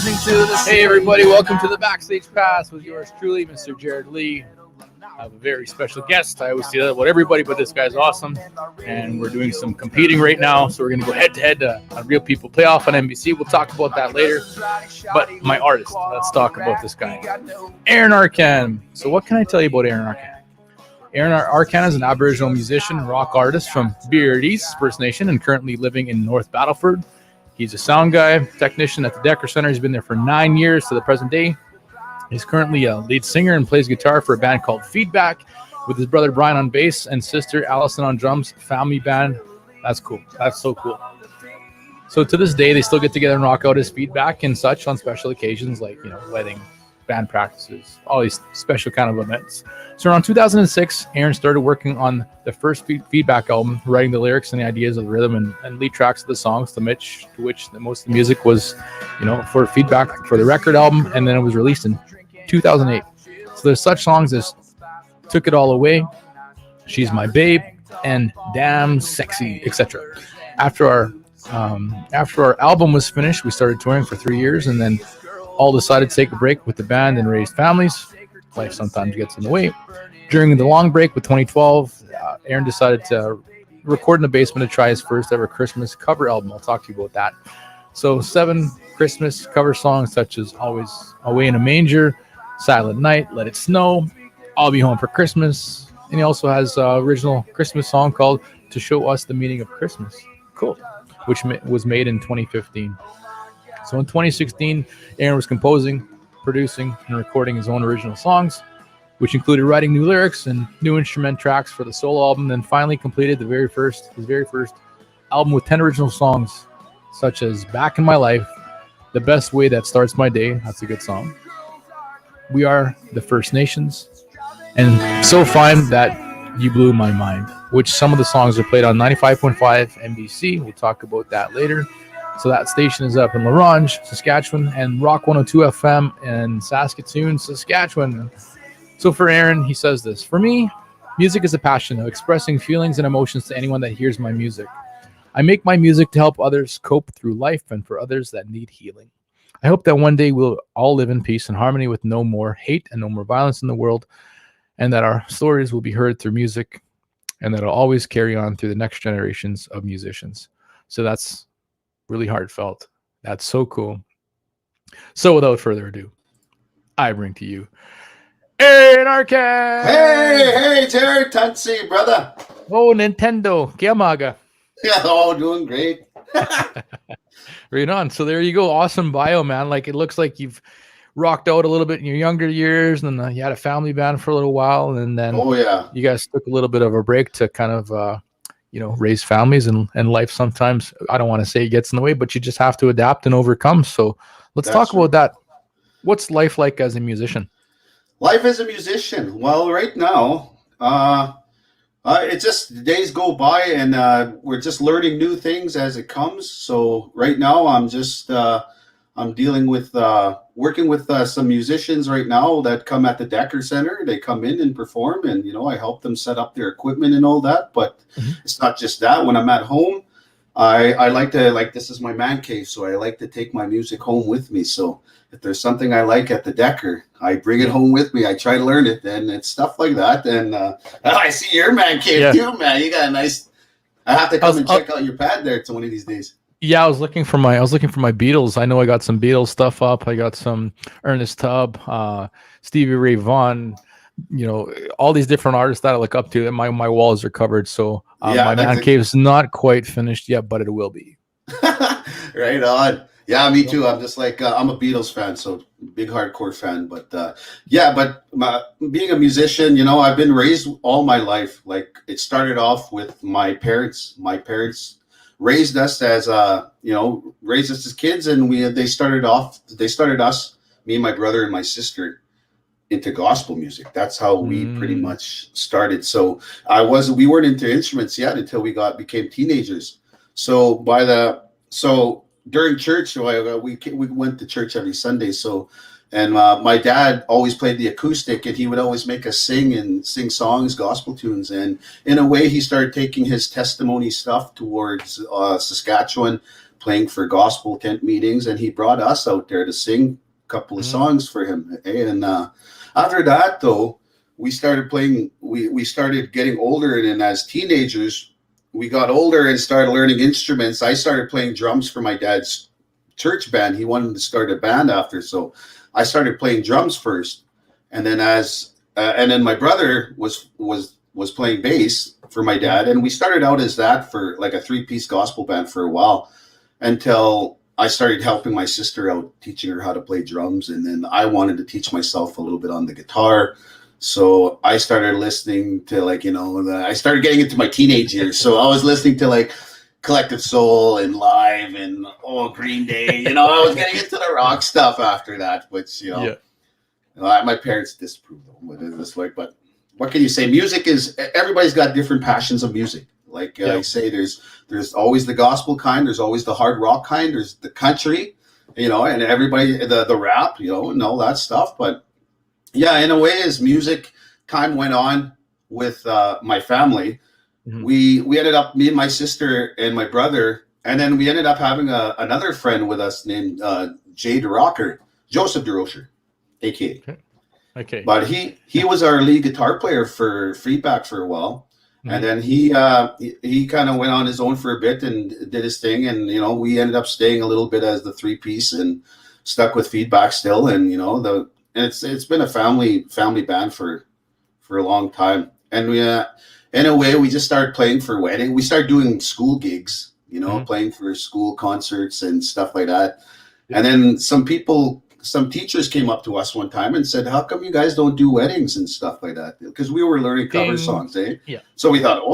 listening to the. Hey, everybody, welcome to the Backstage Pass with yours truly, Mr. Jarrid Lee. I have a very special guest. I always say that about everybody, but this guy's awesome. And we're doing some competing right now, so we're going to go head-to-head on Real People Playoff on NBC. We'll talk about that later. But my artist, let's talk about this guy, Aaron Arcand. So what can I tell you about Aaron Arcand? Aaron Arcand is an Aboriginal musician and rock artist from Beards First Nation and currently living in North Battleford. He's a sound guy, technician at the Decker Center. He's been there for 9 years to the present day. He's currently a lead singer and plays guitar for a band called Feedback with his brother Brian on bass and sister Allison on drums. Family band. That's cool. That's so cool. So to this day, they still get together and rock out his Feedback and such on special occasions like, wedding, band practices, all these special kind of events. So around 2006, Aaron started working on the first Feedback album, writing the lyrics and the ideas of the rhythm and lead tracks of the songs, to which most of the music was, for Feedback for the record album, and then it was released in 2008. So there's such songs as Took It All Away, She's My Babe, and Damn Sexy, etc. After our album was finished, we started touring for 3 years, and then all decided to take a break with the band and raise families. Life sometimes gets in the way. During the long break with 2012, Aaron decided to record in the basement to try his first ever Christmas cover album. I'll talk to you about that. So 7 Christmas cover songs such as Always Away in a Manger, Silent Night, Let It Snow, I'll Be Home for Christmas. And he also has an original Christmas song called To Show Us the Meaning of Christmas. Cool. Which was made in 2015. So in 2016, Aaron was composing, producing, and recording his own original songs, which included writing new lyrics and new instrument tracks for the solo album, then finally completed his very first album with 10 original songs, such as Back in My Life, The Best Way That Starts My Day, that's a good song, We Are the First Nations, and So Fine That You Blew My Mind, which some of the songs are played on 95.5 NBC. We'll talk about that later. So that station is up in La Ronge, Saskatchewan, and Rock 102 FM in Saskatoon, Saskatchewan. So for Aaron, he says this: for me, music is a passion of expressing feelings and emotions to anyone that hears my music. I make my music to help others cope through life and for others that need healing. I hope that one day we'll all live in peace and harmony with no more hate and no more violence in the world, and that our stories will be heard through music, and that it'll always carry on through the next generations of musicians. So that's really heartfelt. That's so cool. So without further ado, I bring to you Aaron Arcand. Hey, Terry, Tutsi, brother. Oh, Nintendo. Kiamaga. Yeah, doing great. Right on. So there you go. Awesome bio, man. Like, it looks like you've rocked out a little bit in your younger years, and then you had a family band for a little while, and then you guys took a little bit of a break to kind of raise families, and life sometimes, I don't want to say it gets in the way, but you just have to adapt and overcome. So let's talk about that. What's life like as a musician? Life as a musician. Well, right now, it's just the days go by, and we're just learning new things as it comes. So right now, I'm just I'm dealing with working with some musicians right now that come at the Decker Center. They come in and perform, and I help them set up their equipment and all that. But it's not just that. When I'm at home, I like to, this is my man cave, so I like to take my music home with me. So if there's something I like at the Decker, I bring it home with me. I try to learn it, and it's stuff like that. And I see your man cave too, man. You got a nice. I have to come and check out your pad there one of these days. Yeah, I was looking for my Beatles. I know I got some Beatles stuff up. I got some Ernest Tubb, Stevie Ray Vaughan, all these different artists that I look up to, and my walls are covered. So my man cave's not quite finished yet, but it will be. Right on. Yeah, me too. I'm just I'm a Beatles fan, so big hardcore fan. But being a musician, I've been raised all my life. Like, it started off with my parents. My parents raised us as kids, and they started us, me and my brother and my sister, into gospel music. That's how we pretty much started. So we weren't into instruments yet until we became teenagers. So during church, we went to church every Sunday. So, and my dad always played the acoustic, and he would always make us sing songs, gospel tunes. And in a way, he started taking his testimony stuff towards Saskatchewan, playing for gospel tent meetings, and he brought us out there to sing a couple of songs for him. And after that, though, we started playing. We started getting older, and then as teenagers, we got older and started learning instruments. I started playing drums for my dad's church band. He wanted to start a band after, so I started playing drums first, and then and then my brother was playing bass for my dad, and we started out as that for like a 3-piece gospel band for a while, until I started helping my sister out, teaching her how to play drums, and then I wanted to teach myself a little bit on the guitar. So I started listening to I started getting into my teenage years. So I was listening to like Collective Soul and Live and Green Day. I was getting into the rock stuff after that, which my parents disapproved of. But what can you say? Music is, everybody's got different passions of music. Like I say, there's always the gospel kind, there's always the hard rock kind, there's the country, and everybody the rap, and all that stuff. But yeah, in a way, as music time went on with my family, we ended up, me and my sister and my brother, and then we ended up having another friend with us named Joseph DeRocher, aka. Okay. But he was our lead guitar player for Feedback for a while, and then he kind of went on his own for a bit and did his thing, and we ended up staying a little bit as the 3-piece and stuck with Feedback still, and it's been a family band for a long time, and we in a way we just started playing for wedding. We started doing school gigs, playing for school concerts and stuff like that, and then some teachers came up to us one time and said, how come you guys don't do weddings and stuff like that? Because we were learning cover songs, eh? Yeah. So we thought,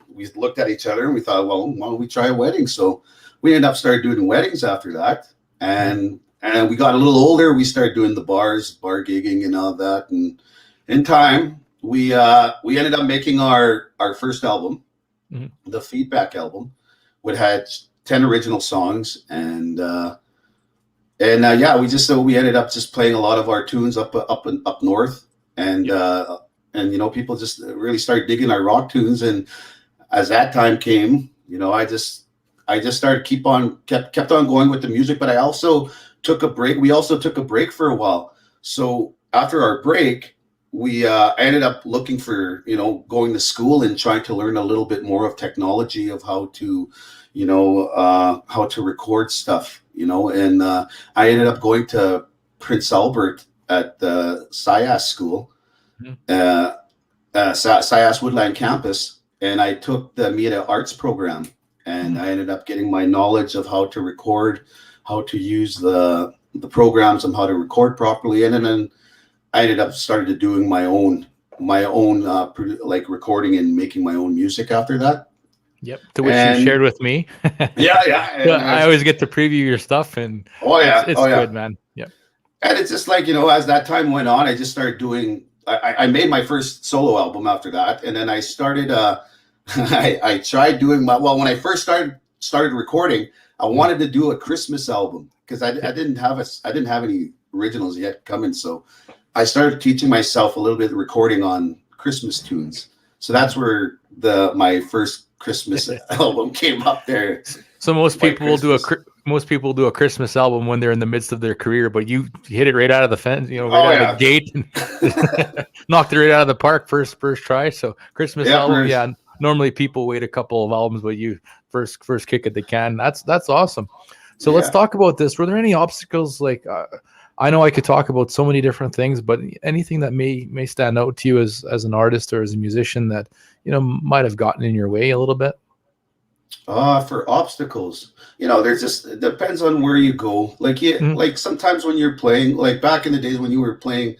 we looked at each other and we thought, well, why don't we try a wedding? So we ended up started doing weddings after that. And we got a little older. We started doing the bar gigging and all that. And in time, we ended up making our first album, the Feedback album, which had 10 original songs. We ended up just playing a lot of our tunes up north, and people just really started digging our rock tunes. And as that time came, I just started kept on going with the music. But I also took a break. We also took a break for a while. So after our break, I ended up looking for going to school and trying to learn a little bit more of technology of how to record stuff. And I ended up going to Prince Albert at the SIAS school, SIAS Woodland campus, and I took the media arts program, and I ended up getting my knowledge of how to record, how to use the programs and how to record properly, and then I ended up started doing my own recording and making my own music after that. Yep, to which you shared with me. I always get to preview your stuff, and it's good, man. Yeah. And it's just as that time went on, I just started doing. I made my first solo album after that, and then I started. I tried doing when I first started recording. I wanted to do a Christmas album because I didn't have any originals yet coming, so I started teaching myself a little bit of recording on Christmas tunes. So that's where my first Christmas album came up there. So most people will do a Christmas album when they're in the midst of their career, but you hit it right out of the fence, out of the gate, and knocked it right out of the park first try. So Christmas album, normally people wait a couple of albums, but you first kick it they can. That's awesome. So let's talk about this. Were there any obstacles? I know I could talk about so many different things, but anything that may stand out to you as an artist or as a musician that might have gotten in your way a little bit? For obstacles, there's just, it depends on where you go. Like sometimes when you're playing, like back in the days when you were playing,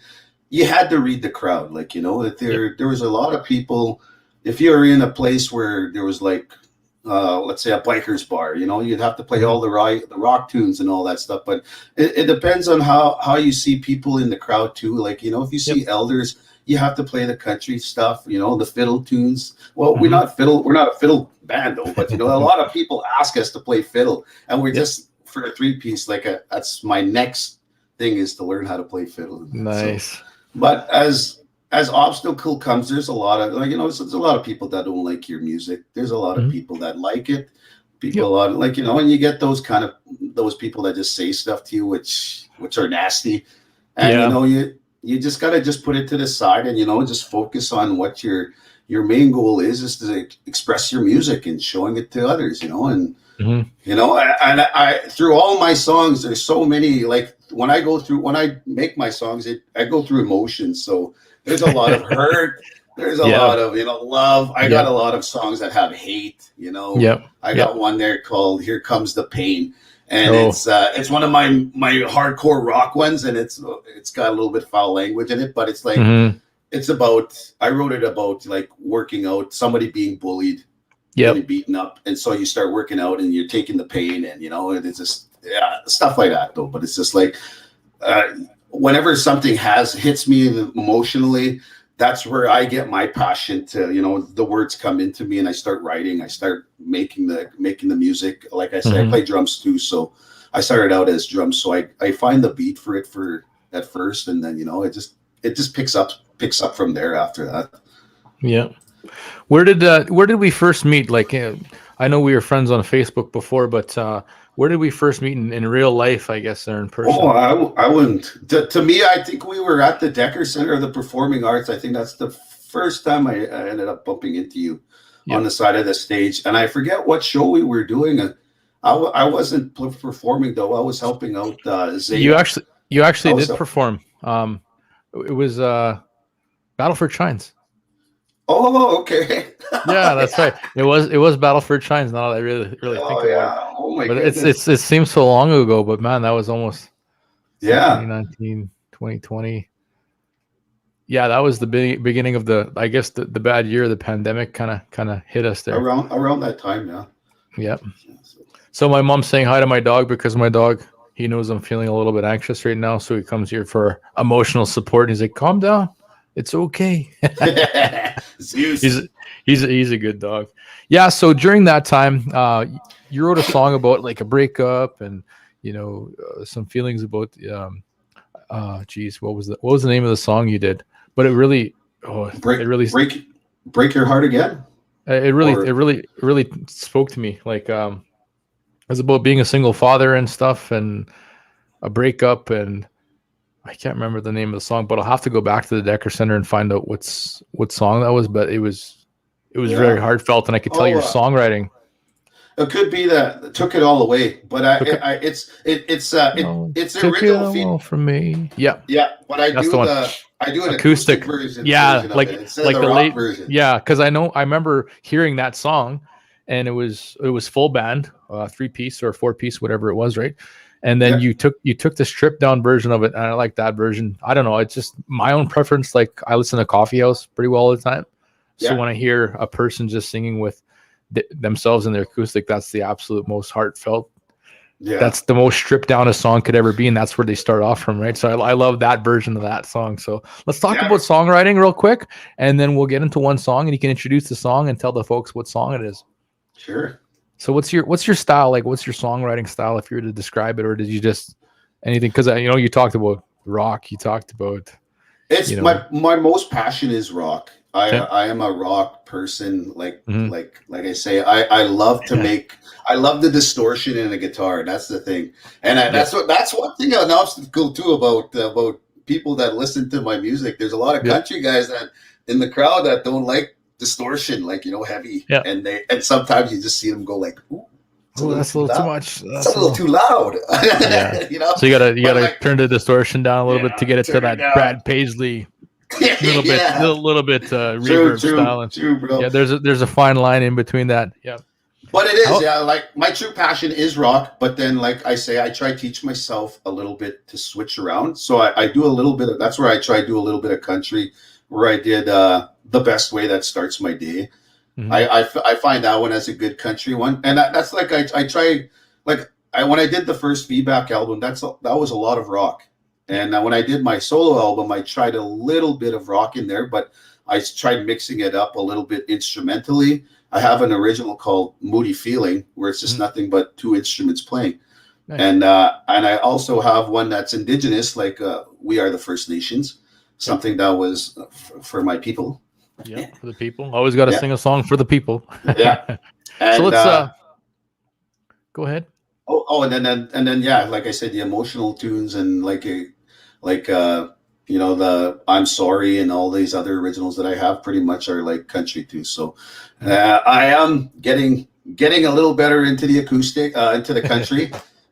you had to read the crowd. There was a lot of people. If you were in a place where there was let's say a biker's bar, you'd have to play all the rock tunes and all that stuff. But it depends on how you see people in the crowd too. If you see elders, you have to play the country stuff, the fiddle tunes. Well, we're not a fiddle band though, but a lot of people ask us to play fiddle, and we're just for a 3-piece. That's my next thing, is to learn how to play fiddle. Nice. So, but as obstacle comes, there's a lot of there's a lot of people that don't like your music. There's a lot of people that like it, people a lot, like, when you get those people that just say stuff to you which are nasty, and you just got to just put it to the side, and just focus on what your main goal is to express your music and showing it to others, and I through all my songs, there's so many, like when I make my songs, I go through emotions. So there's a lot of hurt. There's a lot of, love. I got a lot of songs that have hate, I got one there called Here Comes the Pain. And it's one of my hardcore rock ones. And it's got a little bit foul language in it, but it's like, I wrote it about like working out, somebody being bullied, getting beaten up. And so you start working out and you're taking the pain, and, it's just, stuff like that though. But it's just like, whenever something hits me emotionally, that's where I get my passion to, the words come into me and I start writing, I start making the music. Like I said, I play drums too. So I started out as drums. So I find the beat for it at first. And then, it just picks up from there after that. Yeah. Where did we first meet? Like, I know we were friends on Facebook before, but where did we first meet in real life, I guess, or in person? Oh, I wouldn't. To me, I think we were at the Decker Center of the Performing Arts. I think that's the first time I ended up bumping into you on the side of the stage. And I forget what show we were doing. I wasn't performing, though. I was helping out Zay. You actually did perform. It was Battleford Shines. Oh, okay. Yeah, that's right. It was Battleford Shines. Now that I really think about it. Oh my goodness. It seems so long ago, but man, that was almost 2019, 2020. Yeah, that was the beginning of the bad year. The pandemic kind of hit us there. Around that time, yeah. Yeah. So my mom's saying hi to my dog, because my dog, he knows I'm feeling a little bit anxious right now, so he comes here for emotional support. He's like, "Calm down. It's okay." He's a good dog. Yeah. So during that time, you wrote a song about like a breakup and some feelings about what was the name of the song you did? But it really break your heart again. It really spoke to me. Like it was about being a single father and stuff, and a breakup, and I can't remember the name of the song, but I'll have to go back to the Decker Center and find out what song that was. But it was very heartfelt, and I could tell your songwriting. It could be that Took It All Away, but it's original all from me. Yeah, but I do an acoustic version. Yeah, like the late version. Yeah, because I remember hearing that song, and it was full band, 3-piece or 4-piece, whatever it was, right? And then you took the stripped down version of it, and I like that version. I don't know, it's just my own preference. Like I listen to Coffee House pretty well all the time. So when I hear a person just singing with themselves in their acoustic, that's the absolute most heartfelt. Yeah, that's the most stripped down a song could ever be, and that's where they start off from, right? So I love that version of that song. So let's talk about songwriting real quick, and then we'll get into one song, and you can introduce the song and tell the folks what song it is. Sure. So what's your style? Like, what's your songwriting style, if you were to describe it, or did you just anything? Because you talked about rock, you talked about. It's my most passion is rock. I am a rock person. Like I say, I love to make. I love the distortion in a guitar. That's the thing, and that's one thing an obstacle too about people that listen to my music. There's a lot of country guys that in the crowd that don't like distortion, like heavy, and sometimes you just see them go like, "Ooh, that's a little too much. That's a little too loud." So you gotta turn the distortion down a little bit to get it to that Brad Paisley. A little bit reverb style. True, bro. Yeah, there's a fine line in between that. Yeah. But it is, like my true passion is rock, but then like I say, I try to teach myself a little bit to switch around. So I do a little bit of, that's where I try to do a little bit of country, where I did The Best Way That Starts My Day. Mm-hmm. I find that one as a good country one. And that's like, I try, like when I did the first Feedback album, that was a lot of rock. And when I did my solo album, I tried a little bit of rock in there, but I tried mixing it up a little bit instrumentally. I have an original called Moody Feeling, where it's just nothing but 2 instruments playing. Nice. And I also have one that's Indigenous, like We Are the First Nations, something that was for my people. Yeah, for the people. Always got to sing a song for the people. Yeah. And, so let's Go ahead. And then yeah, like I said, the emotional tunes and like the I'm Sorry and all these other originals that I have pretty much are like country too. So I am getting a little better into the acoustic, into the country.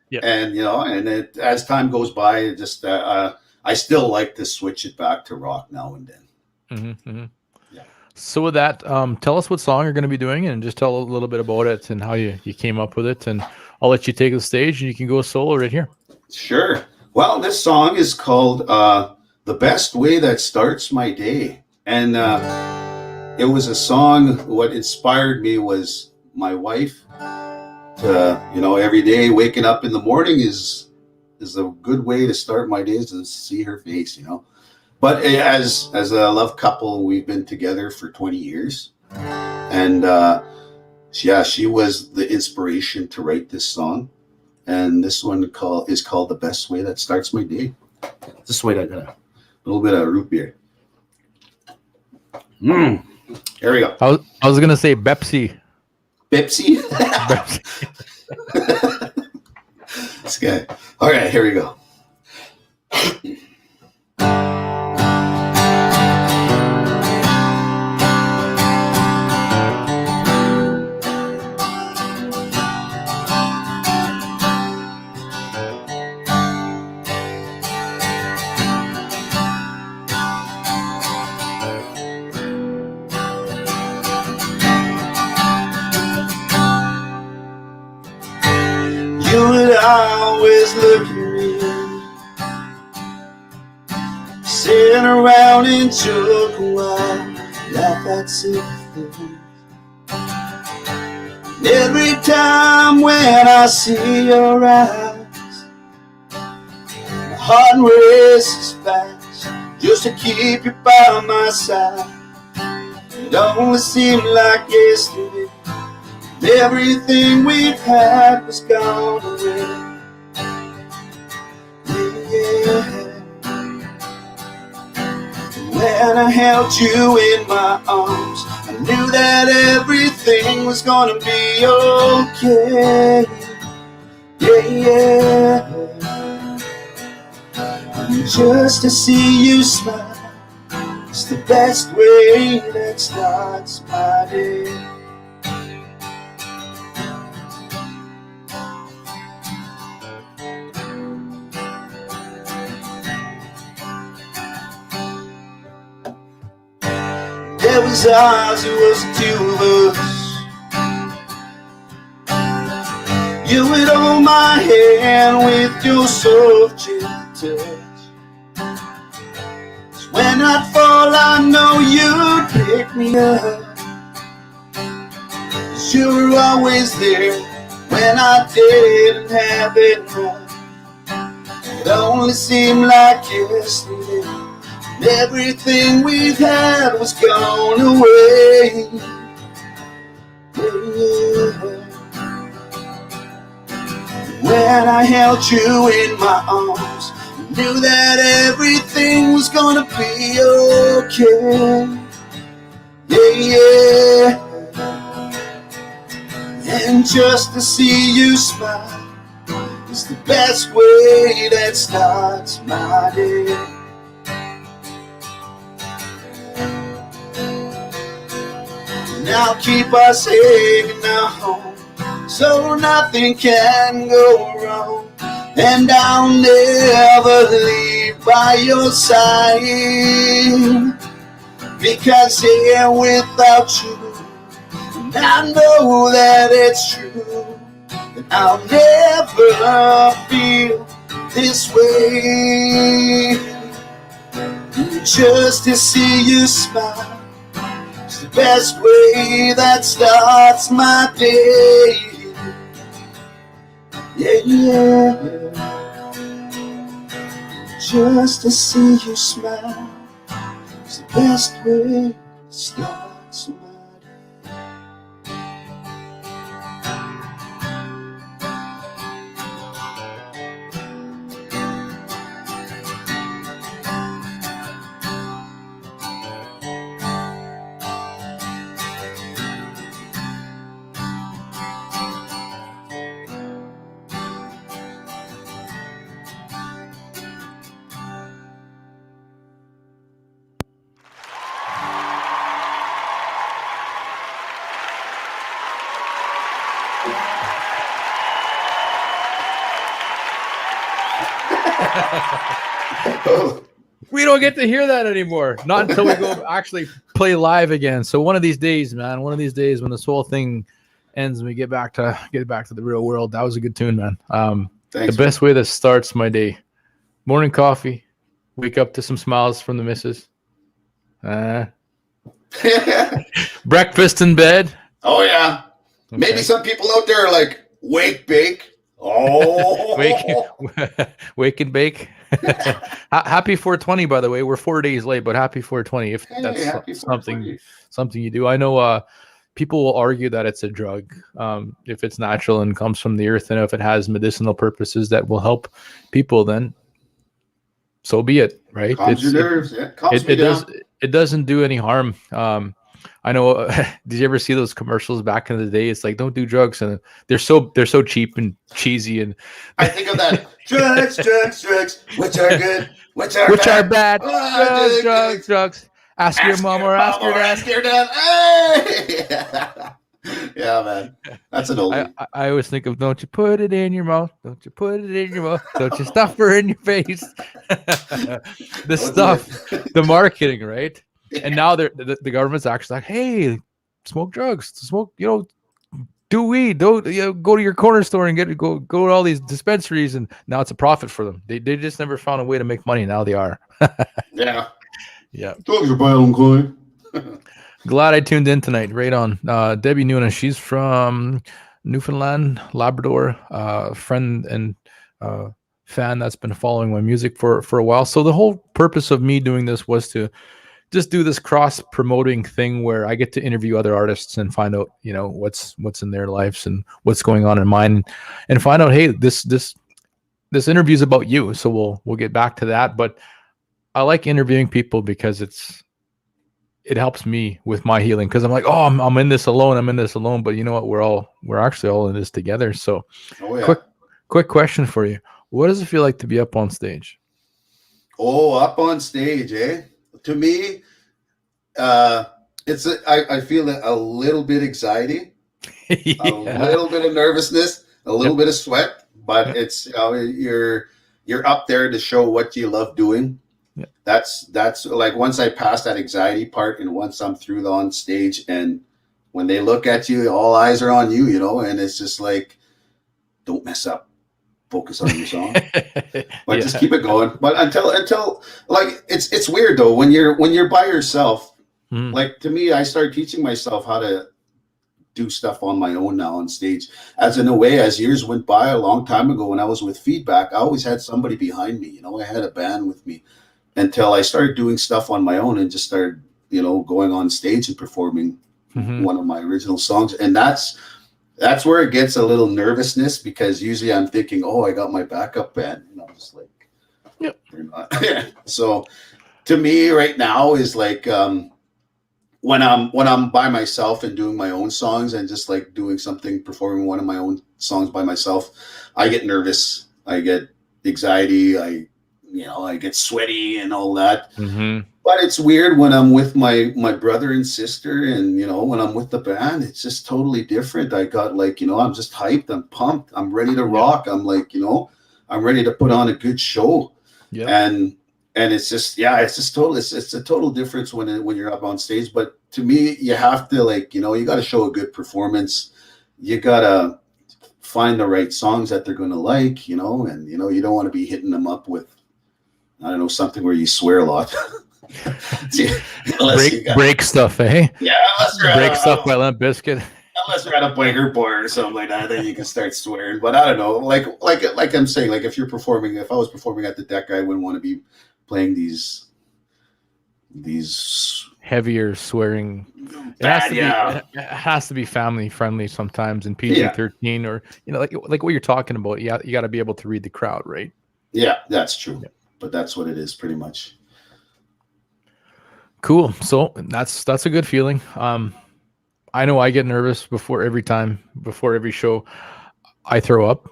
Yep. And as time goes by, it just I still like to switch it back to rock now and then. Yeah. So with that, tell us what song you're going to be doing, and just tell a little bit about it and how you came up with it. And I'll let you take the stage, and you can go solo right here. Sure. Well, this song is called "The Best Way That Starts My Day," and it was a song. What inspired me was my wife. Every day waking up in the morning is a good way to start my days, to see her face. But as a love couple, we've been together for 20 years, and she was the inspiration to write this song. And this one is called "The Best Way That Starts My Day." This way, I got a little bit of root beer. Here we go. I was gonna say Pepsi. Pepsi. Pepsi. This guy. All right, here we go. You would always look at me, sitting around and joke a while, laugh at silly things. And every time when I see your eyes, my heart races fast just to keep you by my side. It only seemed like yesterday. Everything we've had was gone away. Yeah. When I held you in my arms, I knew that everything was gonna be okay. Yeah. And just to see you smile, it's the best way that starts my day. It was us, it was the two of us. You would hold my hand with your soft gentle touch. So when I fall, I know you'd pick me up. 'Cause you were always there when I didn't have it right. It only seemed like yesterday. Everything we've had was gone away. Yeah. When I held you in my arms, I knew that everything was gonna be okay. Yeah. And just to see you smile is the best way that starts my day. Now keep us hanging home, so nothing can go wrong. And I'll never leave by your side, because here without you, and I know that it's true, that I'll never feel this way. Just to see you smile, it's the best way that starts my day. Yeah, yeah. Just to see you smile, it's the best way that starts my day. We don't get to hear that anymore. Not until we go actually play live again. So one of these days, man, one of these days when this whole thing ends and we get back to the real world, that was a good tune, man. Thanks, the best way that starts my day. Morning coffee, wake up to some smiles from the missus. Breakfast in bed. Oh yeah. Okay. Maybe some people out there are like, wake, bake. Oh, wake and bake. Happy 420, by the way. We're 4 days late, but happy 420. If that's something you do. I know people will argue that it's a drug if it's natural and comes from the earth, and if it has medicinal purposes that will help people, then so be it, right? Calms your nerves. It doesn't do any harm. I know. Did you ever see those commercials back in the day? It's like, don't do drugs, and they're so cheap and cheesy. And I think of that drugs, which are good, which are bad. Drugs. Ask your mom or ask your dad. Hey! Yeah, man, that's an oldie. I always think of, don't you put it in your mouth? Don't you put it in your mouth? Don't you stuff her in your face? The marketing, right? And now the government's actually like, hey, smoke drugs, do weed, don't go to your corner store and go to all these dispensaries, and now it's a profit for them. They just never found a way to make money. Now they are. Yeah. Drugs are biological. Glad I tuned in tonight. Right on. Debbie Noonan, she's from Newfoundland, Labrador, friend and fan that's been following my music for a while. So the whole purpose of me doing this was to just do this cross promoting thing where I get to interview other artists and find out, what's in their lives and what's going on in mine, and find out, hey, this interview is about you. So we'll get back to that. But I like interviewing people because it helps me with my healing, because I'm like, oh, I'm in this alone. But you know what? We're actually all in this together. So quick question for you. What does it feel like to be up on stage? Oh, up on stage, eh? To me, I feel a little bit anxiety, a little bit of nervousness, a little bit of sweat, but it's you're up there to show what you love doing. Yeah. That's like, once I pass that anxiety part, and once I'm through on stage, and when they look at you, all eyes are on you, and it's just like, don't mess up. Focus on your song, but just keep it going. But until like, it's weird though when you're by yourself. Like, to me, I started teaching myself how to do stuff on my own now on stage. As in a way, as years went by, a long time ago when I was with Feedback, I always had somebody behind me. I had a band with me, until I started doing stuff on my own and just started, going on stage and performing one of my original songs, and that's where it gets a little nervousness, because usually I'm thinking, oh, I got my backup band. Just like, yep. So to me right now is like, when I'm by myself and doing my own songs and just like performing one of my own songs by myself, I get nervous. I get anxiety. I get sweaty and all that. But it's weird when I'm with my brother and sister, and when I'm with the band, it's just totally different. I got like, I'm just hyped, I'm pumped, I'm ready to rock. I'm like, I'm ready to put on a good show. Yeah. And it's just, it's a total difference when you're up on stage. But to me, you have to, like, you got to show a good performance. You got to find the right songs that they're going to like, and you don't want to be hitting them up with, I don't know, something where you swear a lot. break stuff, eh? Yeah, break stuff by Limp Bizkit. Unless you're at a biker bar or something like that, then you can start swearing. But I don't know, like I'm saying, like, if I was performing at the deck, I wouldn't want to be playing these heavier swearing. It has to be family friendly sometimes, and PG-13 or like what you're talking about. Yeah, you got to be able to read the crowd, right? Yeah, that's true. Yeah. But that's what it is, pretty much. Cool. So that's a good feeling. I know I get nervous before every show. I throw up.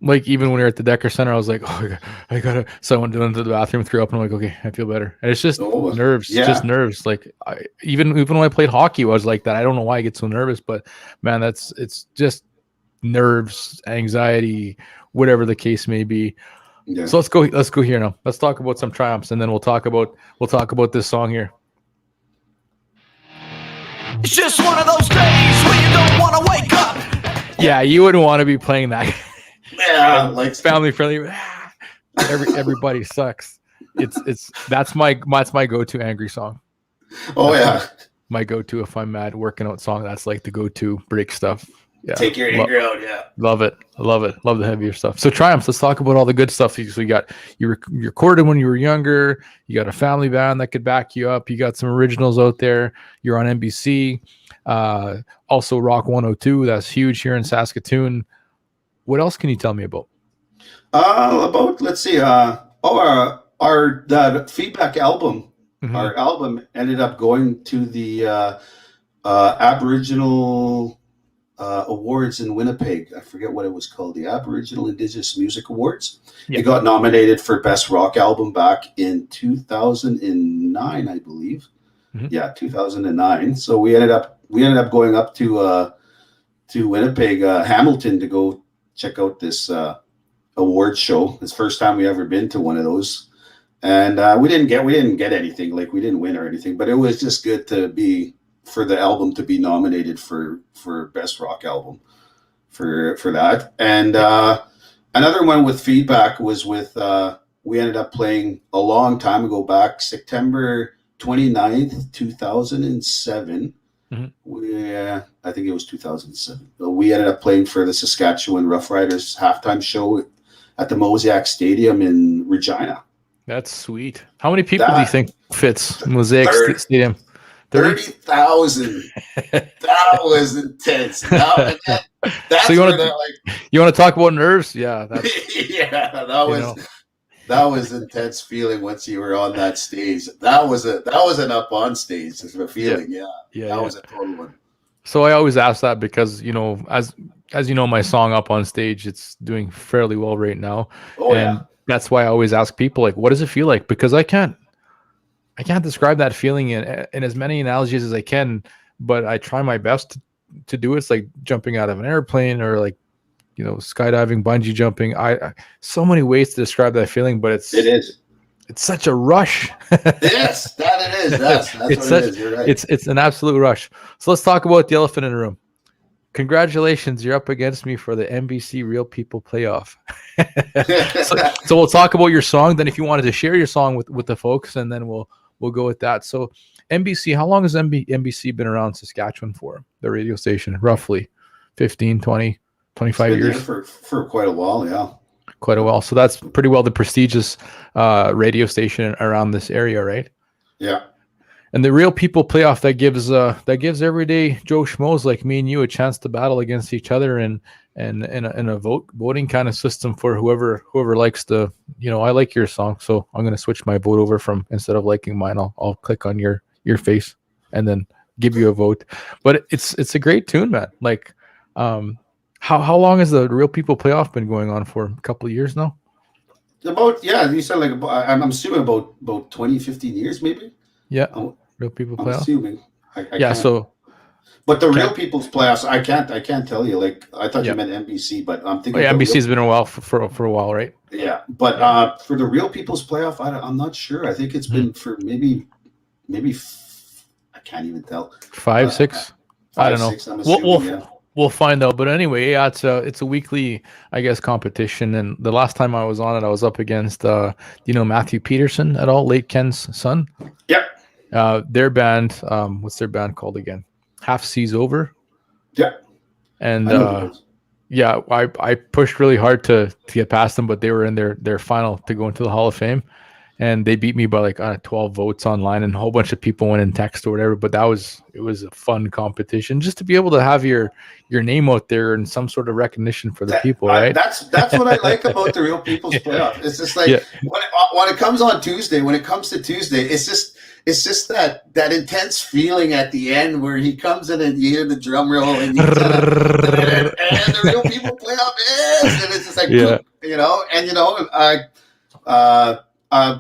Like, even when we were at the Decker Center, I was like, oh, I gotta. So I went into the bathroom, threw up, and I'm like, okay, I feel better. And it's just nerves, just nerves. Like, even when I played hockey, I was like that. I don't know why I get so nervous, but man, it's just nerves, anxiety, whatever the case may be. Yeah. So let's go here now. Let's talk about some triumphs, and then we'll talk about this song here. It's just one of those days where you don't want to wake up. Yeah, you wouldn't want to be playing that. Yeah, like Family friendly. Everybody sucks. That's my go-to angry song. Oh That's yeah. My go-to if I'm mad working out song. That's like the go-to break stuff. Yeah. Take your anger out, yeah. Love it. Love the heavier stuff. So triumphs. Let's talk about all the good stuff. So you recorded when you were younger. You got a family band that could back you up. You got some originals out there. You're on NBC. Also Rock 102. That's huge here in Saskatoon. What else can you tell me about? Let's see. Our that feedback album. Mhm. Our album ended up going to the Aboriginal awards in Winnipeg. I forget what it was called. The Aboriginal Indigenous Music Awards. Yeah. It got nominated for Best Rock Album back in 2009, I believe. Mhm. Yeah, 2009. So we ended up going up to Winnipeg, Hamilton, to go check out this award show. It's the first time we ever been to one of those, and we didn't get anything. Like, we didn't win or anything, but it was just good for the album to be nominated for Best Rock Album for that. And another one with feedback was with we ended up playing a long time ago, back September 29th, 2007. Mhm. I think it was 2007. We ended up playing for the Saskatchewan Roughriders halftime show at the Mosaic Stadium in Regina. That's sweet. How many people do you think fits Mosaic Stadium? 30,000. That was intense. That's So you want where to talk about nerves? Yeah. yeah, that was intense feeling once you were on that stage. That was an up on stage feeling. Yeah. That was a total one. So I always ask that because, as you know, my song Up on Stage, it's doing fairly well right now. Oh, and yeah. That's why I always ask people, like, what does it feel like? Because I can't describe that feeling in as many analogies as I can, but I try my best to do it. It's like jumping out of an airplane, or like, skydiving, bungee jumping. I so many ways to describe that feeling, but it is. It's such a rush. Yes, that it is. That's what it is. You're right. It's an absolute rush. So let's talk about the elephant in the room. Congratulations, you're up against me for the NBC Real People Playoff. so we'll talk about your song. Then, if you wanted to share your song with the folks, and then we'll go with that. So NBC, how long has NBC been around Saskatchewan for? The radio station, roughly 15, 20, 25 years? For quite a while, yeah. Quite a while. So that's pretty well the prestigious radio station around this area, right? Yeah. And the Real People Playoff, that gives everyday Joe Schmoes like me and you a chance to battle against each other in a voting kind of system for whoever likes to. I like your song, so I'm going to switch my vote over from, instead of liking mine, I'll click on your face and then give you a vote. But it's a great tune, man. Like, how long has the Real People Playoff been going on for? A couple of years now? You said like I'm assuming about 20, 15 years maybe. Yeah. Real People Playoff. I'm assuming. But the Real People's Playoffs, I can't tell you. Like, I thought you meant NBC, but I'm thinking. NBC's been a while for a while, right? Yeah, but for the Real People's Playoff, I'm not sure. I think it's been for maybe I can't even tell. 5, 6. I don't know. 6, I'm assuming, We'll find out. But anyway, yeah, it's a weekly, I guess, competition. And the last time I was on it, I was up against Matthew Peterson at all, late Ken's son. Yep. Their band, what's their band called again? Half Seas Over. Yeah. And I pushed really hard to get past them, but they were in their final to go into the Hall of Fame. And they beat me by like 12 votes online, and a whole bunch of people went in text or whatever. But it was a fun competition, just to be able to have your name out there and some sort of recognition for the people, right? That's what I like about the Real People's Playoff. It's just like when it comes on Tuesday, it's just that intense feeling at the end where he comes in and you hear the drum roll and the Real People Playoff is, and it's just like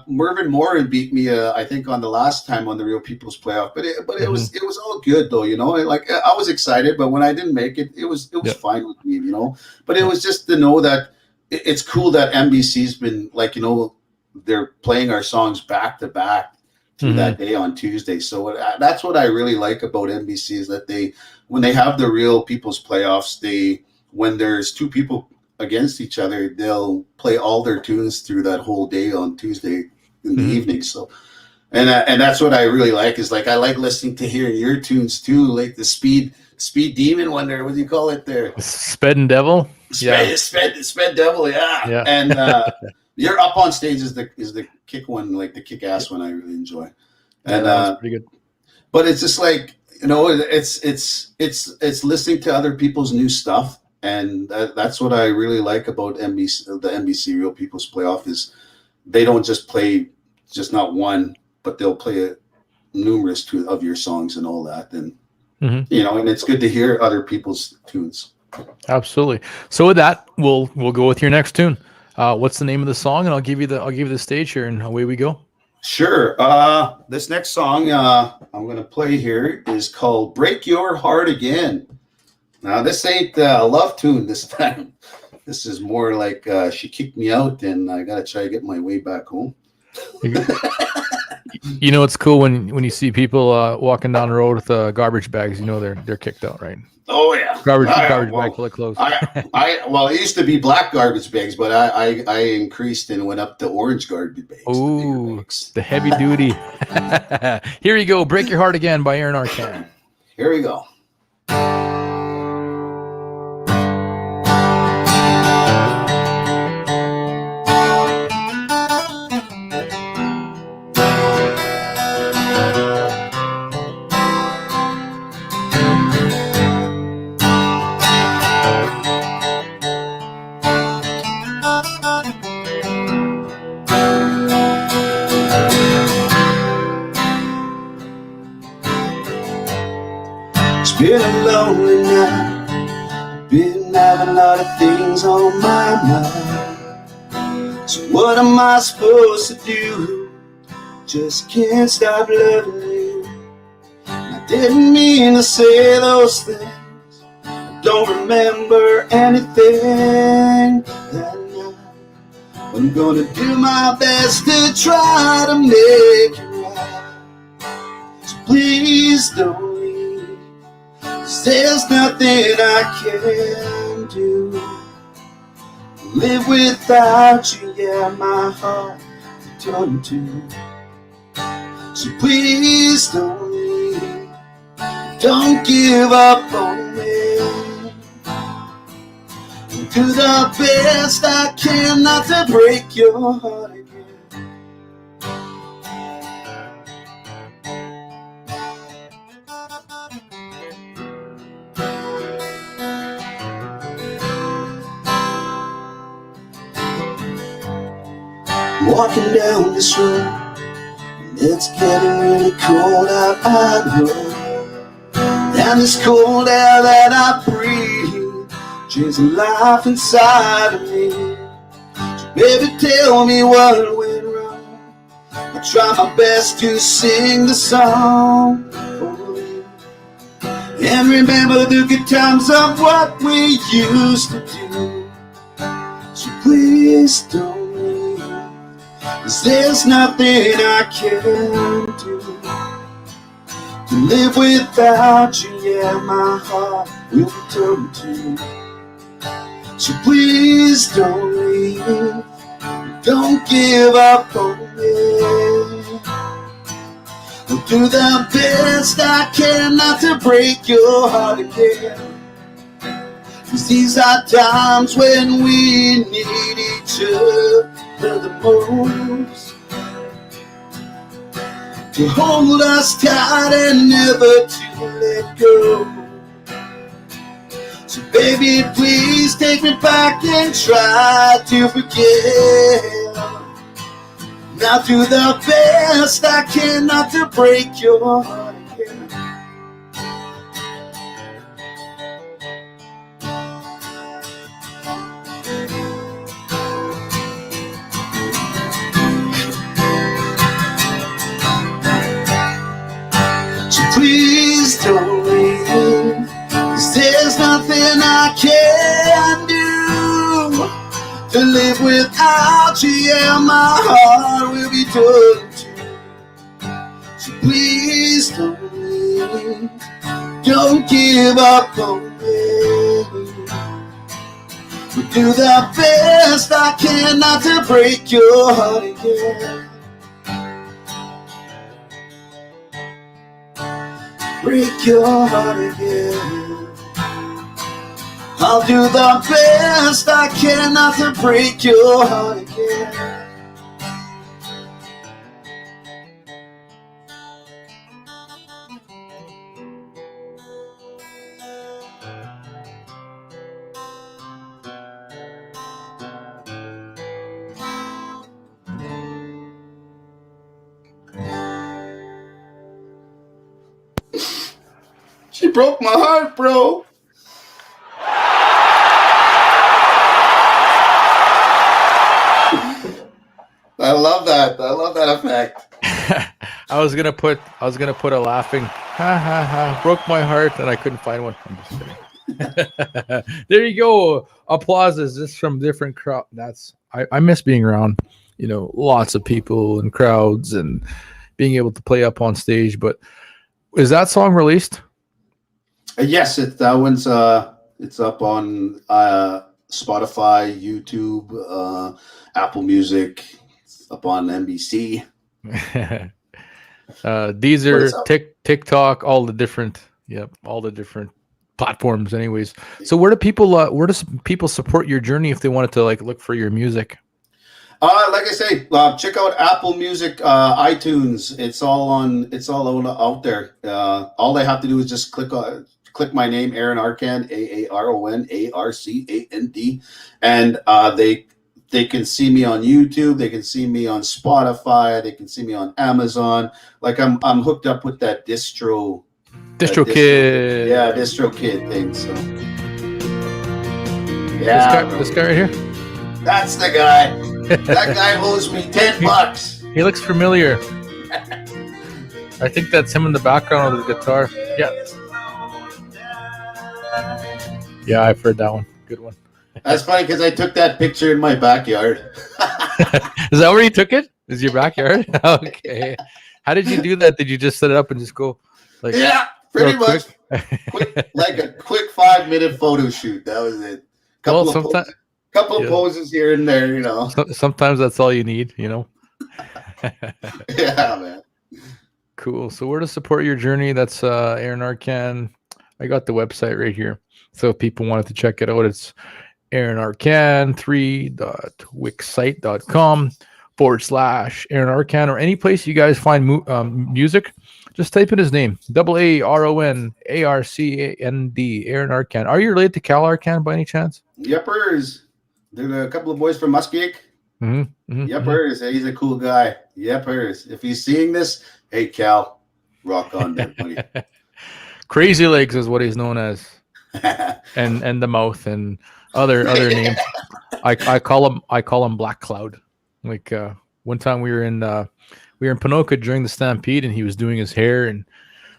Mervyn Moran beat me, I think, on the last time on the Real People's Playoff, but it was all good though, Like, I was excited, but when I didn't make it, it was fine with me, But it was just to know that it's cool that NBC's been like, they're playing our songs back to back to that day on Tuesday. So that's what I really like about NBC is that when they have the Real People's Playoffs, when there's two people against each other, they'll play all their tunes through that whole day on Tuesday in the evening. So, and that's what I really like is like I like listening to hearing your tunes too, like the Speed Demon one there. What do you call it there? Sped and Devil. Sped Devil. Yeah. And you're Up on Stage is the kick one, like the kick ass one. I really enjoy. And that's pretty good. But it's just like it's listening to other people's new stuff. And that's what I really like about the NBC Real People's Playoff is they don't just play just not one, but they'll play numerous of your songs and all that. And, and it's good to hear other people's tunes. Absolutely. So with that, we'll go with your next tune. What's the name of the song? And I'll give you the stage here and away we go. Sure. This next song I'm going to play here is called Break Your Heart Again. Now, this ain't a love tune this time. This is more like she kicked me out and I got to try to get my way back home. It's cool when you see people walking down the road with garbage bags, they're kicked out, right? Oh, yeah. Garbage bag full of clothes. It used to be black garbage bags, but I increased and went up to orange garbage bags. Ooh, the heavy duty. Here you go. Break Your Heart Again by Aaron Arcand. Here we go. Been a lonely night, been having a lot of things on my mind. So what am I supposed to do? Just can't stop loving you. I didn't mean to say those things. I don't remember anything that night. I'm gonna do my best to try to make it right. So please don't. There's nothing I can do. Live without you, yeah, my heart turned to. So please don't leave. Don't give up on me. Do the best I can not to break your heart again. Walking down this road, and it's getting really cold out, I know. And this cold air that I breathe changes the life inside of me. So baby, tell me what went wrong. I try my best to sing the song for you. And remember the good times of what we used to do. So please don't. 'Cause there's nothing I can do to live without you, yeah, my heart will turn to. So please don't leave, don't give up on me. I'll do the best I can not to break your heart again. 'Cause these are times when we need each other the most, to hold us tight and never to let go. So baby, please take me back and try to forget. Now do the best I can not to break your heart again. Please don't leave, 'cause there's nothing I can do to live without you, yeah, my heart will be torn too. So please don't give up on me. We do the best I can not to break your heart again. Break your heart again. I'll do the best I can not to break your heart again. She broke my heart, bro. I love that. I love that effect. I was gonna put a laughing ha ha ha, broke my heart, and I couldn't find one. I'm just kidding. There you go. Applauses just from different crowd. I miss being around, lots of people and crowds and being able to play up on stage. But is that song released? Yes, that one's it's up on Spotify, YouTube, Apple Music. It's up on NBC. Deezer, TikTok, all the different platforms. Anyways, so where does people support your journey if they wanted to look for your music? Like I say, check out Apple Music, iTunes. It's all out there. All they have to do is just click my name, Aaron Arcand, AARON, and they can see me on YouTube. They can see me on Spotify. They can see me on Amazon. Like I'm hooked up with that DistroKid. Yeah, DistroKid thing. So yeah, this guy right here. That's the guy. That guy owes me $10. He looks familiar. I think that's him in the background with the guitar. Yeah. Yeah, I've heard that one. Good one. That's funny because I took that picture in my backyard. Is that where you took it? Is your backyard? Okay. How did you do that? Did you just set it up and just go Yeah, pretty much. Like a quick 5-minute photo shoot. That was it. Couple of poses here and there, Sometimes that's all you need, Yeah, man. Cool. So where to support your journey? That's Aaron Arcand. I got the website right here. So if people wanted to check it out, it's aaronarcand3.wixsite.com/Aaron Arcand, or any place you guys find music. Just type in his name, AARONARCAND, Aaron Arcand. Are you related to Cal Arcand by any chance? Yepers. There's a couple of boys from Muskie. Yepers. He's a cool guy. Yepers. If he's seeing this, hey, Cal, rock on there, buddy. Crazy Legs is what he's known as. and the Mouth and other names. I call him Black Cloud. Like one time we were in Ponoka during the Stampede, and he was doing his hair, and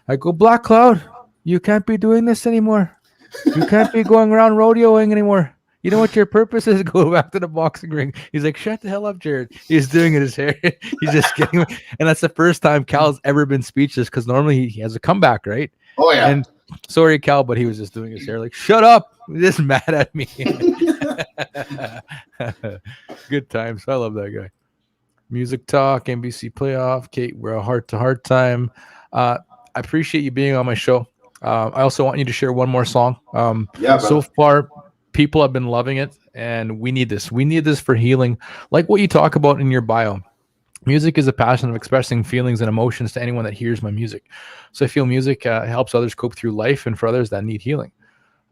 I go, Black Cloud, you can't be doing this anymore. You can't be going around rodeoing anymore. You know what your purpose is? Go back to the boxing ring. He's like, shut the hell up, Jarrid. He's doing it his hair. He's just getting, and that's the first time Cal's ever been speechless, because normally he has a comeback, right? Oh yeah. And sorry, Cal, but he was just doing his hair like, shut up. He's just mad at me. Good times. I love that guy. Music Talk, NBC Playoff, Kate, we're a heart-to-heart time. I appreciate you being on my show. I also want you to share one more song. So far, people have been loving it, and we need this. We need this for healing, like what you talk about in your bio. Music is a passion of expressing feelings and emotions to anyone that hears my music. So I feel music helps others cope through life, and for others that need healing.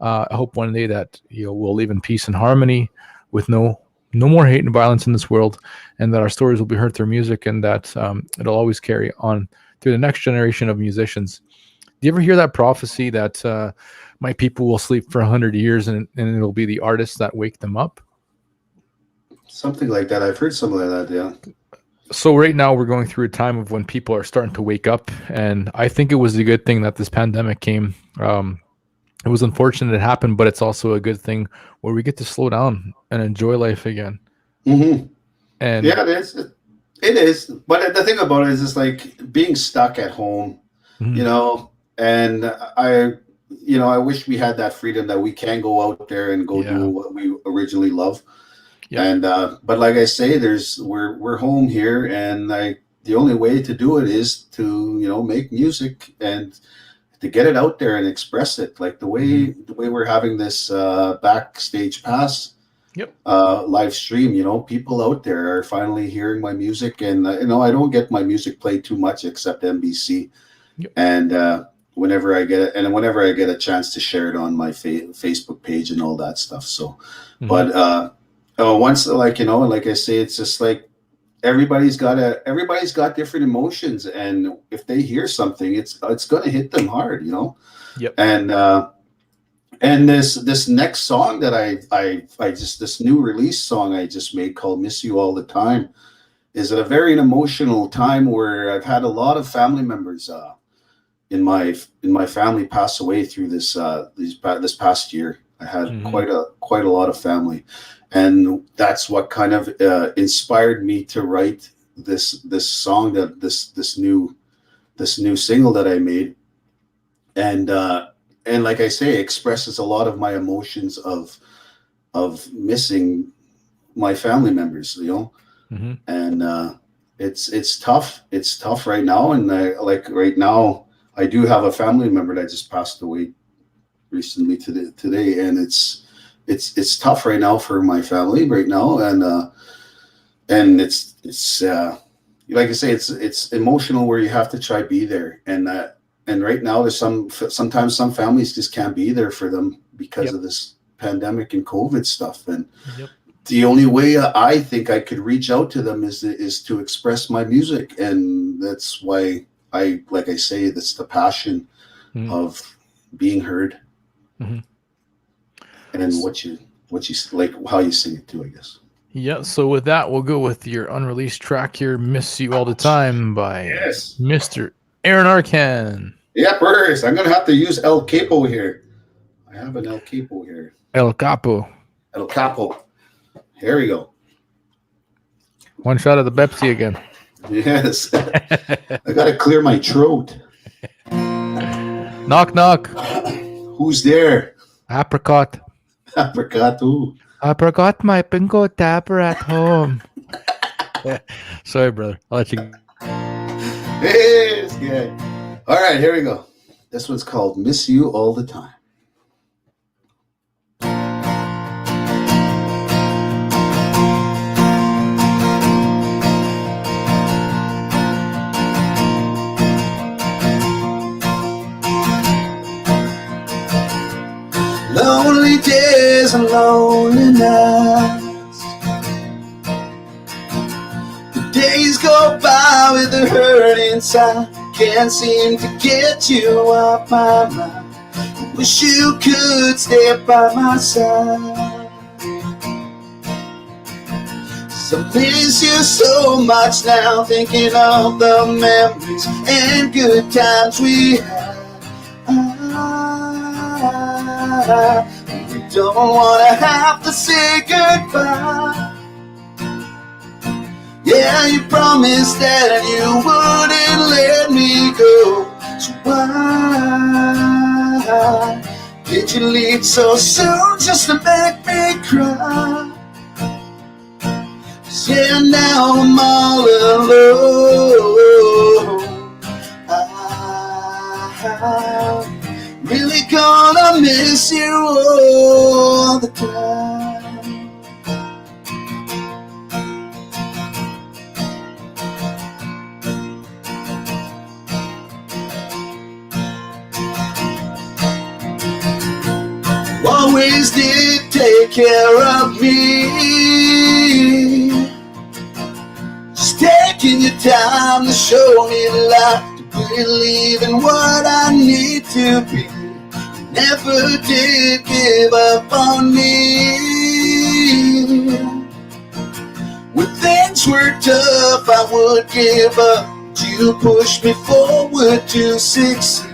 I hope one day that we'll live in peace and harmony with no more hate and violence in this world, and that our stories will be heard through music, and that it'll always carry on through the next generation of musicians. Do you ever hear that prophecy that my people will sleep for 100 years and it'll be the artists that wake them up? Something like that. I've heard something like that, yeah. So right now we're going through a time of when people are starting to wake up, and I think it was a good thing that this pandemic came. it was unfortunate it happened, but it's also a good thing where we get to slow down and enjoy life again. Mm-hmm. And Yeah, it is. It is. But the thing about it is, it's like being stuck at home, Mhm. you know, and I wish we had that freedom that we can go out there and go Yeah. do what we originally love. Yeah. And but like I say, we're home here, and the only way to do it is to make music and to get it out there and express it, like the way we're having this backstage pass Yep. live stream. People out there are finally hearing my music, and I don't get my music played too much except NBC. Yep. And whenever I get it, and whenever I get a chance to share it on my Facebook page and all that stuff. So, but once, like I say, it's just like everybody's got different emotions, and if they hear something, it's going to hit them hard. Yep. And this next song that this new release song I just made called "Miss You All the Time" is at a very emotional time where I've had a lot of family members in my family pass away through this past year. I had quite a lot of family, and that's what kind of inspired me to write this song, that this new single that I made, and like I say, expresses a lot of my emotions of missing my family members, and it's tough. It's tough right now, and right now I do have a family member that just passed away recently today, and it's tough right now for my family right now, and it's like I say, it's emotional where you have to try be there, and right now there's sometimes some families just can't be there for them because of this pandemic and COVID stuff, and the only way I think I could reach out to them is to express my music, and that's why like I say, that's the passion of being heard. And what you like, how you sing it too, I guess. Yeah, so with that, we'll go with your unreleased track here, "Miss You All the Time" by Mr. Aaron Arcand. Yeah, first I'm gonna have to use El Capo here. I have an El Capo here. El Capo. El Capo. Here we go. One shot of the Pepsi again. Yes. I gotta clear my throat. Knock, knock. Who's there? Apricot. Apricot who? I forgot my bingo tapper at home. Sorry, brother. I'll let you. It's good. All right, here we go. This one's called "Miss You All the Time." Lonely days and lonely nights. The days go by with a hurt inside. Can't seem to get you off my mind. I wish you could stay by my side. So I miss you so much now, thinking of the memories and good times we had. We don't want to have to say goodbye. Yeah, you promised that you wouldn't let me go. So why did you leave so soon just to make me cry? 'Cause yeah, now I'm all alone. I'm really gonna miss you all the time. Always did take care of me, just taking your time to show me life, to believe in what I need to be. Never did give up on me. When things were tough, I would give up. You pushed me forward to succeed.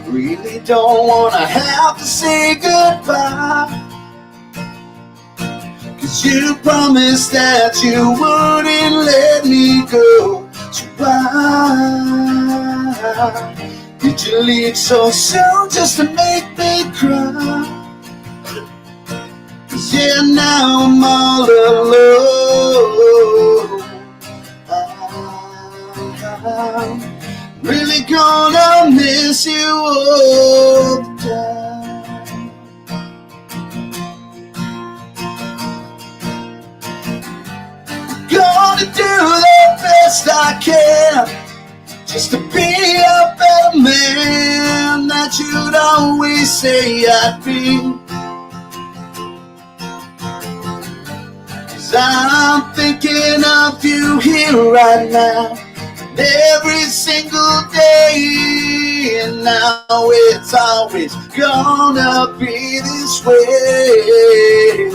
really don't wanna have to say goodbye, 'cause you promised that you wouldn't let me go. So why did you leave so soon just to make me cry? 'Cause yeah, now I'm all alone. I'm really gonna miss you all the time. Gonna do the best I can just to be a better man that you'd always say I'd be. 'Cause I'm thinking of you here right now, every single day, and now it's always gonna be this way.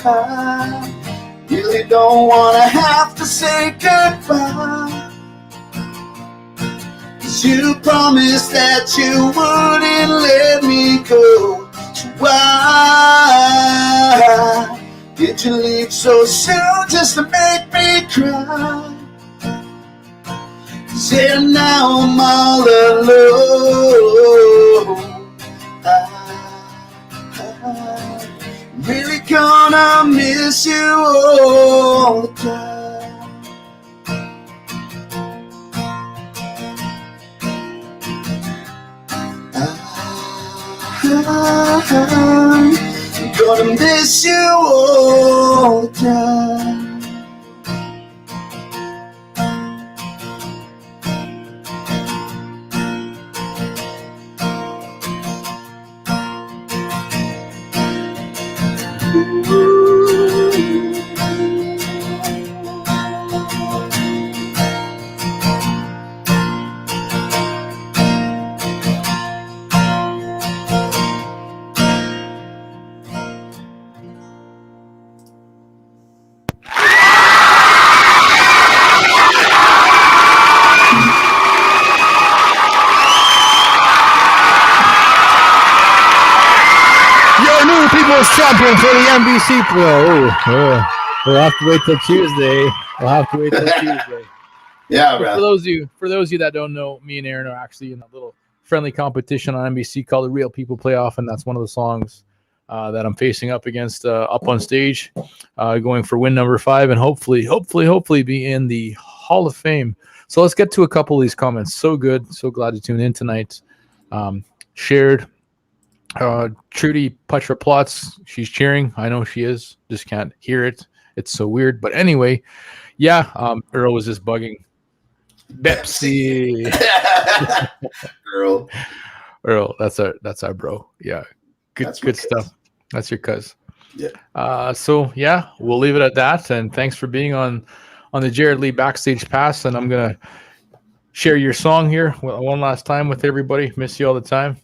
I really don't wanna have to say goodbye, 'cause you promised that you wouldn't let me go. So why did you leave so soon just to make me cry? 'Cause yeah, now I'm all alone. I'm really gonna miss you all the time. I'm gonna miss you all the time. Champion for the NBC Pro. We'll have to wait till Tuesday. Yeah, For those of you that don't know, me and Aaron are actually in a little friendly competition on NBC called the Real People Playoff, and that's one of the songs that I'm facing up against up on stage, going for win number 5, and hopefully be in the Hall of Fame. So let's get to a couple of these comments. So good, so glad to tune in tonight. Shared. Trudy Petra Plots, she's cheering. I know she is, just can't hear it. It's so weird. But anyway, yeah, Earl was just bugging. Pepsi. Earl, that's our bro. Yeah. Good stuff. That's your cuz. Yeah. So yeah, we'll leave it at that. And thanks for being on the Jarrid Lee Backstage Pass. And I'm gonna share your song here one last time with everybody. Miss you all the time.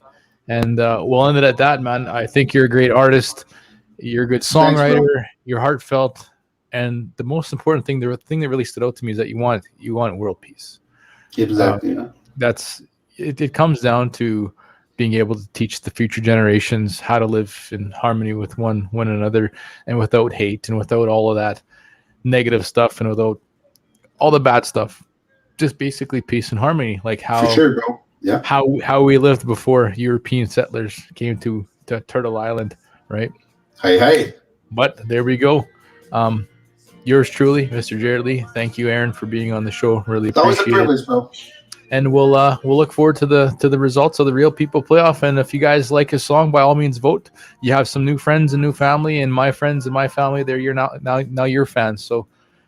And we'll end it at that, man. I think you're a great artist. You're a good songwriter. Thanks, you're heartfelt. And the most important thing, the thing that really stood out to me is that you want world peace. Exactly. It comes down to being able to teach the future generations how to live in harmony with one another, and without hate and without all of that negative stuff and without all the bad stuff. Just basically peace and harmony, like how. For sure, bro. Yeah. How we lived before European settlers came to Turtle Island, right? Hey. But there we go. Yours truly, Mr. Jarrid Lee. Thank you, Aaron, for being on the show. Really appreciate it. That was a privilege, bro. And we'll look forward to the results of the Real People Playoff. And if you guys like his song, by all means, vote. You have some new friends and new family, and my friends and my family, they're now your fans. So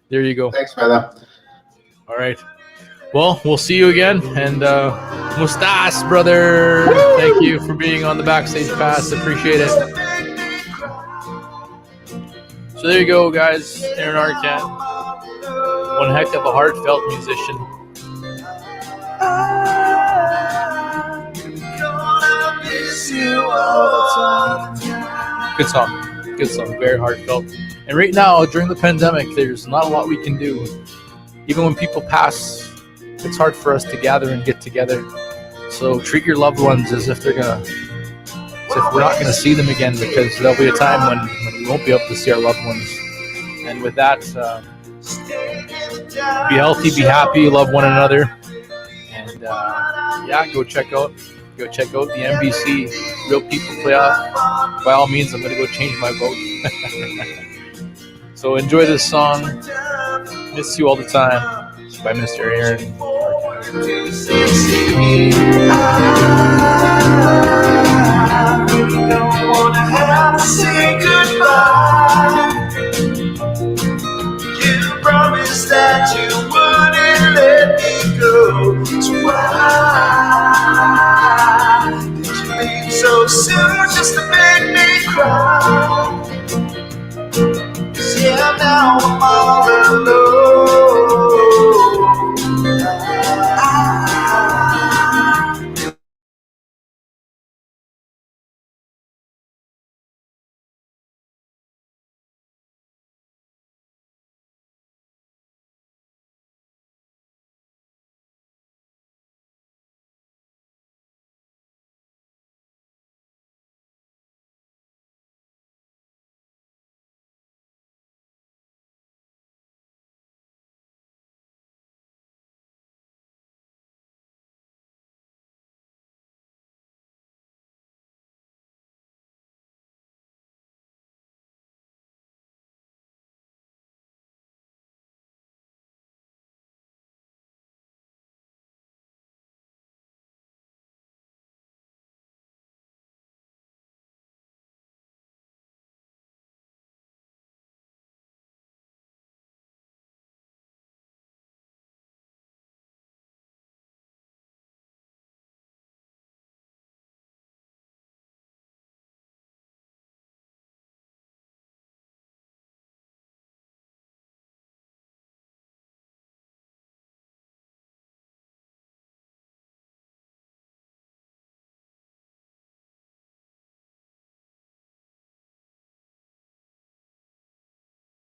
there you go. Thanks, brother. All right. Well, we'll see you again. And Mustas, brother. Woo! Thank you for being on the Backstage Pass. Appreciate it. So there you go, guys. Aaron Arcand. One heck of a heartfelt musician. Good song. Very heartfelt. And right now, during the pandemic, there's not a lot we can do. Even when people pass it's hard for us to gather and get together. So treat your loved ones as if we're not going to see them again, because there'll be a time when we won't be able to see our loved ones. And with that, be healthy, be happy, love one another, and go check out the NBC Real People playoff. By all means, I'm going to go change my vote. So enjoy this song, Miss You All the Time, by Mr. Aaron. I really don't wanna have to say goodbye.